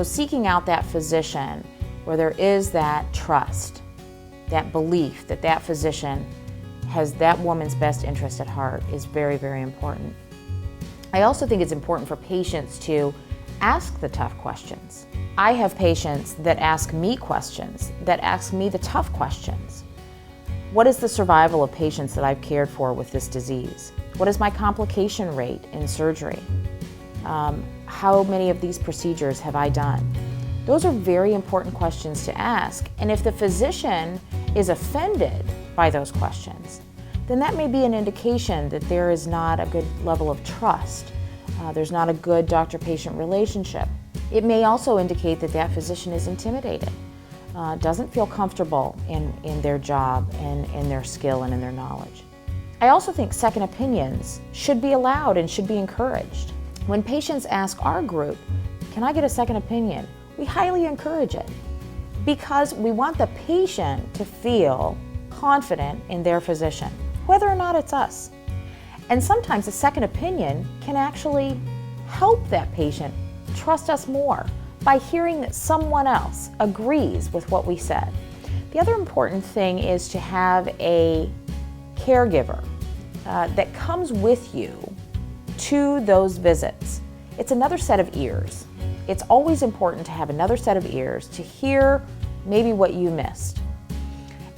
So seeking out that physician where there is that trust, that belief that that physician has that woman's best interest at heart is very, very important. I also think it's important for patients to ask the tough questions. I have patients that ask me questions, that ask me the tough questions. What is the survival of patients that I've cared for with this disease? What is my complication rate in surgery? How many of these procedures have I done? Those are very important questions to ask, and if the physician is offended by those questions, then that may be an indication that there is not a good level of trust. There's not a good doctor-patient relationship. It may also indicate that that physician is intimidated, doesn't feel comfortable in their job and in their skill and in their knowledge. I also think second opinions should be allowed and should be encouraged. When patients ask our group, "Can I get a second opinion?" we highly encourage it because we want the patient to feel confident in their physician, whether or not it's us. And sometimes a second opinion can actually help that patient trust us more by hearing that someone else agrees with what we said. The other important thing is to have a caregiver that comes with you to those visits. It's another set of ears. It's always important to have another set of ears to hear maybe what you missed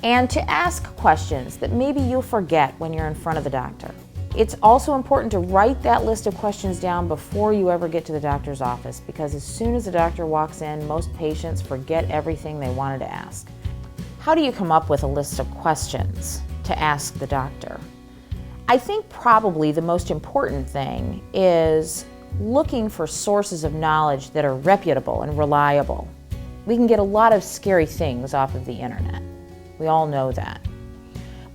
and to ask questions that maybe you'll forget when you're in front of the doctor. It's also important to write that list of questions down before you ever get to the doctor's office, because as soon as the doctor walks in, most patients forget everything they wanted to ask. How do you come up with a list of questions to ask the doctor? I think probably the most important thing is looking for sources of knowledge that are reputable and reliable. We can get a lot of scary things off of the internet. We all know that.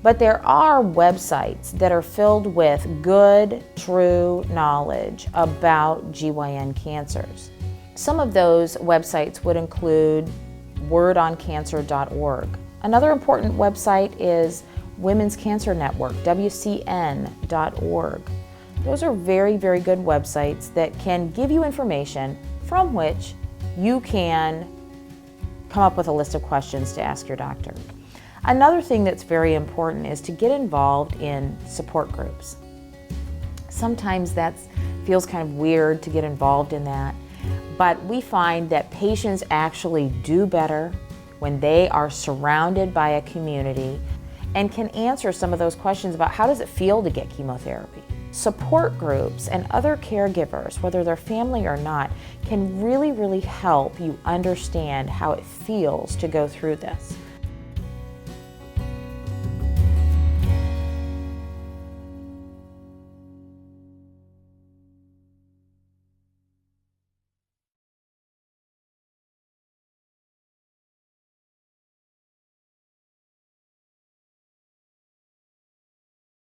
But there are websites that are filled with good, true knowledge about GYN cancers. Some of those websites would include wordoncancer.org. Another important website is Women's Cancer Network, WCN.org. Those are very, very good websites that can give you information from which you can come up with a list of questions to ask your doctor. Another thing that's very important is to get involved in support groups. Sometimes that feels kind of weird to get involved in that, but we find that patients actually do better when they are surrounded by a community and can answer some of those questions about how does it feel to get chemotherapy. Support groups and other caregivers, whether they're family or not, can really, really help you understand how it feels to go through this.